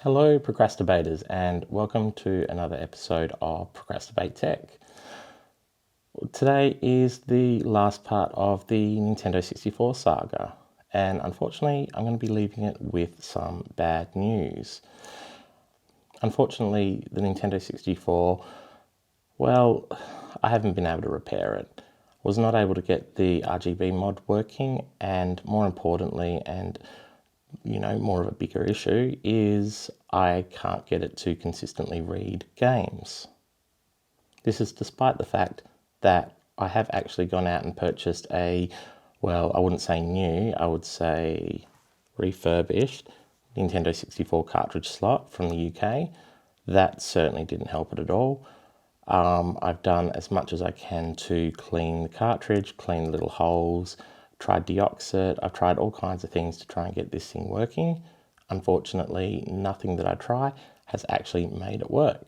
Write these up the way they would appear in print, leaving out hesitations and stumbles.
Hello Procrastubators, and welcome to another episode of Procrasturbate Tech. Today is the last part of the Nintendo 64 saga, and unfortunately I'm going to be leaving it with some bad news. Unfortunately, the Nintendo 64, well, I haven't been able to repair it. Was not able to get the RGB mod working, and more importantly, and more of a bigger issue is I can't get it to consistently read games. This is despite the fact that I have actually gone out and purchased I wouldn't say new, I would say refurbished Nintendo 64 cartridge slot from the UK. That certainly didn't help it at all. I've done as much as I can to clean the cartridge, clean the little holes, tried deoxit, I've tried all kinds of things to try and get this thing working. Unfortunately, nothing that I try has actually made it work.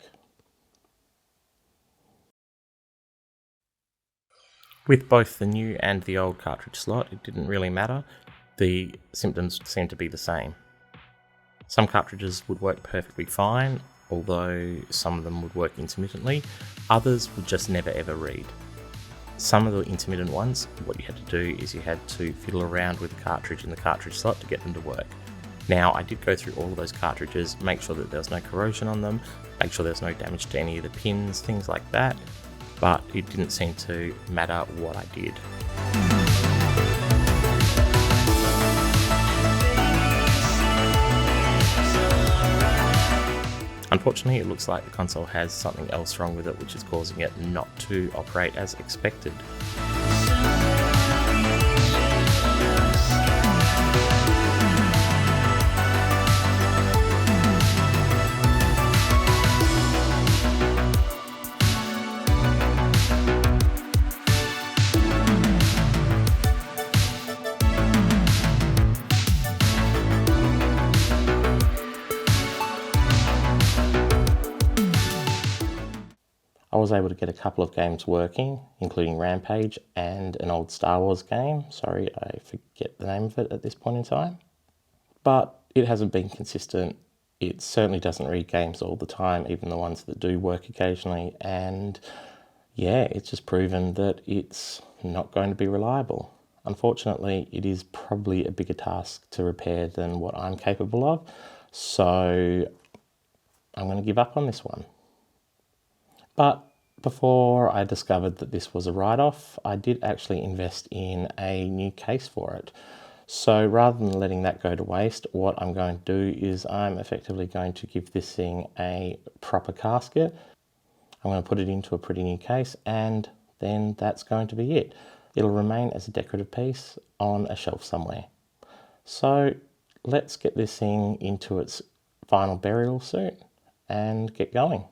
With both the new and the old cartridge slot, it didn't really matter. The symptoms seemed to be the same. Some cartridges would work perfectly fine, although some of them would work intermittently. Others would just never ever read. Some of the intermittent ones, what you had to do is you had to fiddle around with the cartridge in the cartridge slot to get them to work. Now, I did go through all of those cartridges, make sure that there was no corrosion on them, make sure there was no damage to any of the pins, things like that, but it didn't seem to matter what I did. Unfortunately, it looks like the console has something else wrong with it, which is causing it not to operate as expected. I was able to get a couple of games working, including Rampage and an old Star Wars game. Sorry, I forget the name of it at this point in time. But it hasn't been consistent. It certainly doesn't read games all the time, even the ones that do work occasionally. And yeah, it's just proven that it's not going to be reliable. Unfortunately, it is probably a bigger task to repair than what I'm capable of. So I'm going to give up on this one. But before I discovered that this was a write-off, I did actually invest in a new case for it. So rather than letting that go to waste, what I'm going to do is I'm effectively going to give this thing a proper casket. I'm going to put it into a pretty new case, and then that's going to be it. It'll remain as a decorative piece on a shelf somewhere. So let's get this thing into its final burial suit and get going.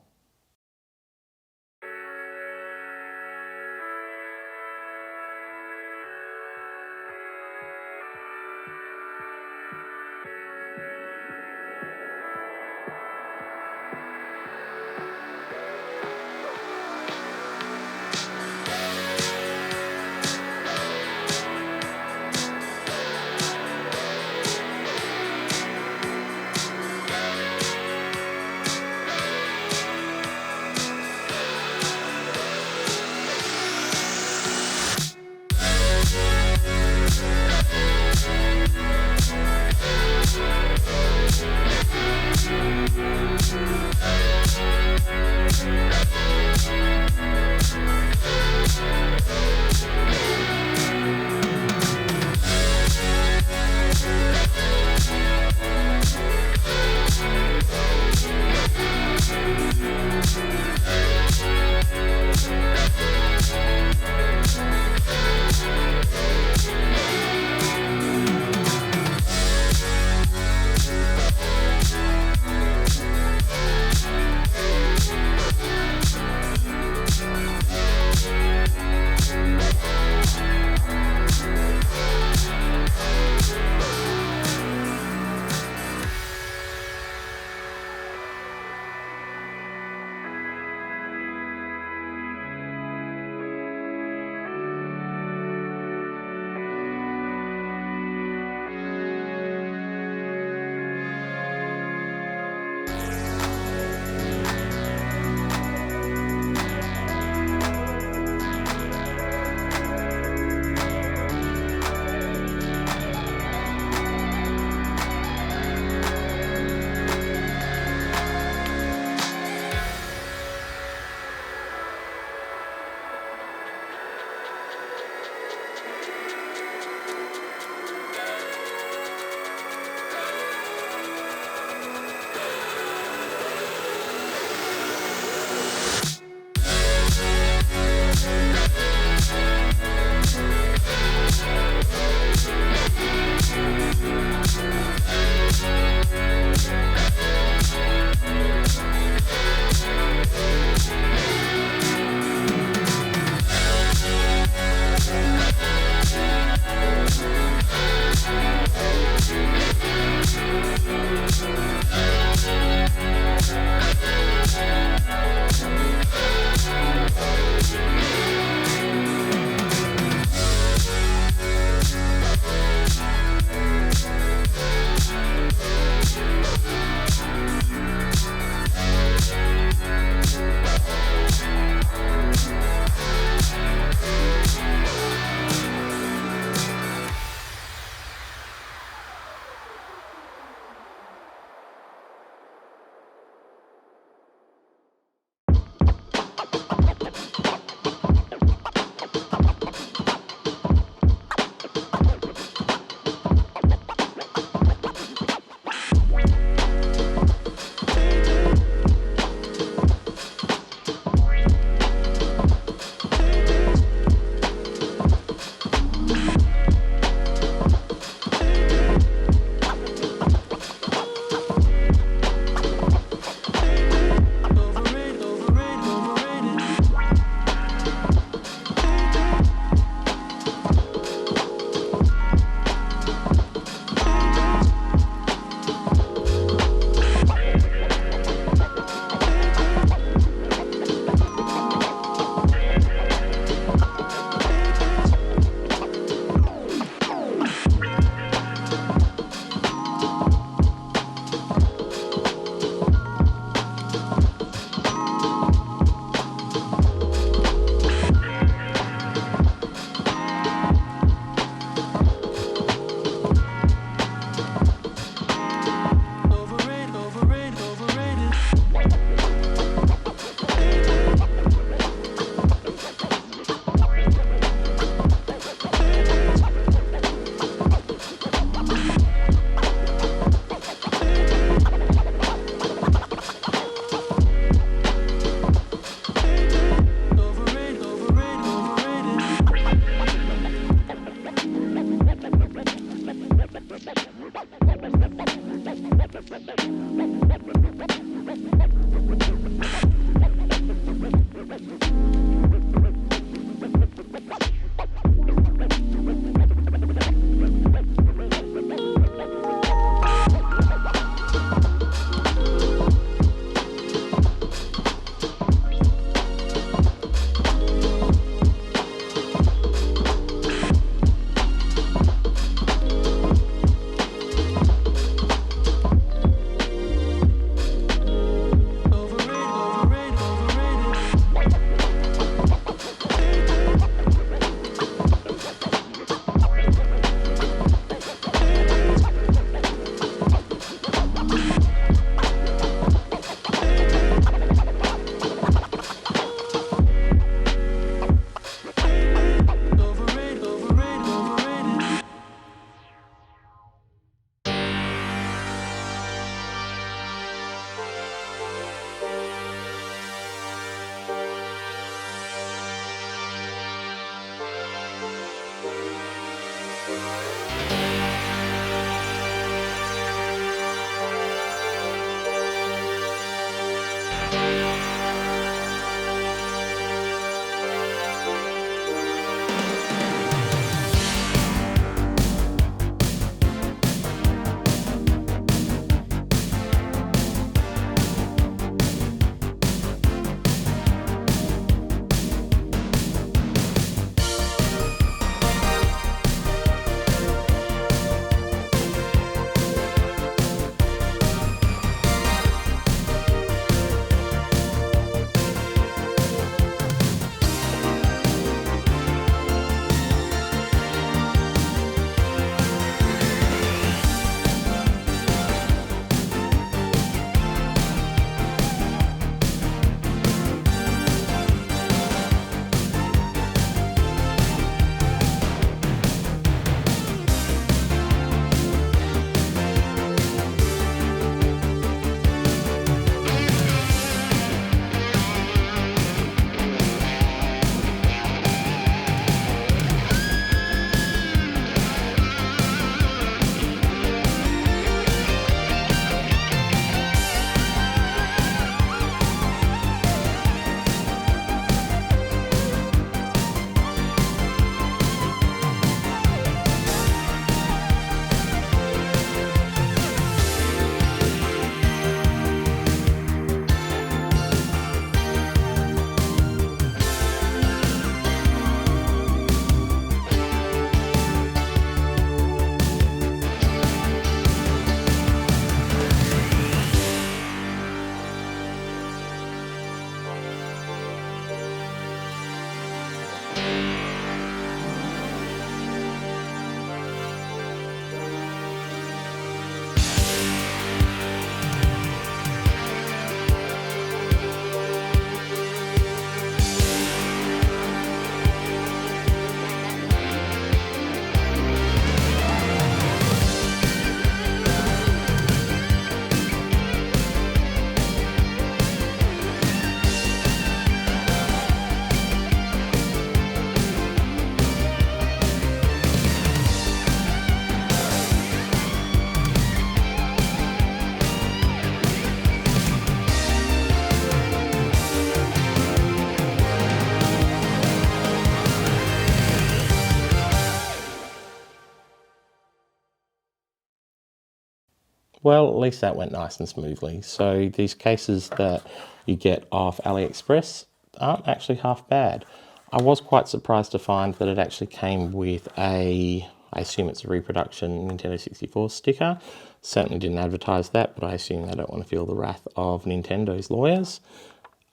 Well, at least that went nice and smoothly. So these cases that you get off Aliexpress aren't actually half bad. I was quite surprised to find that it actually came with I assume it's a reproduction Nintendo 64 sticker. Certainly didn't advertise that, but I assume they don't want to feel the wrath of Nintendo's lawyers.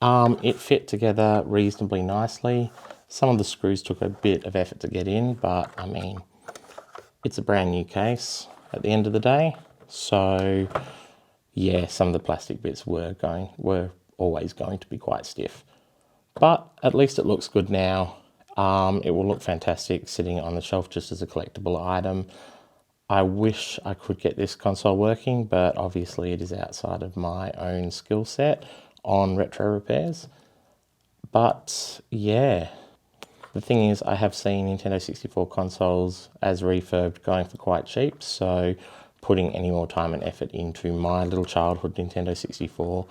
It fit together reasonably nicely. Some of the screws took a bit of effort to get in, but I mean, it's a brand new case at the end of the day. So yeah, some of the plastic bits were always going to be quite stiff. But at least it looks good now. It will look fantastic sitting on the shelf just as a collectible item. I wish I could get this console working, but obviously it is outside of my own skill set on retro repairs. But yeah, the thing is, I have seen Nintendo 64 consoles as refurbed going for quite cheap, so putting any more time and effort into my little childhood Nintendo 64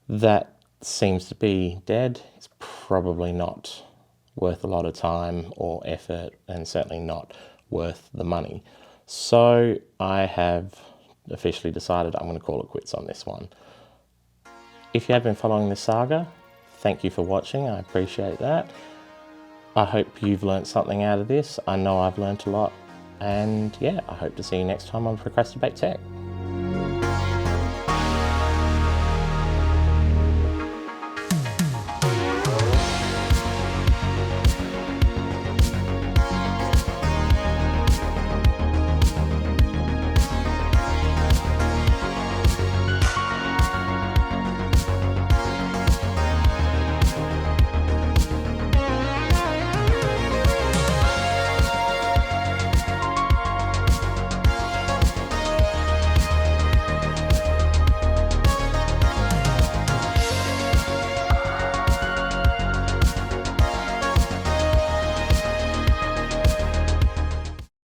that seems to be dead is probably not worth a lot of time or effort, and certainly not worth the money. So I have officially decided I'm going to call it quits on this one. If you have been following this saga, thank you for watching. I appreciate that. I hope you've learnt something out of this. I know I've learnt a lot. And yeah, I hope to see you next time on Procrasturbate Tech.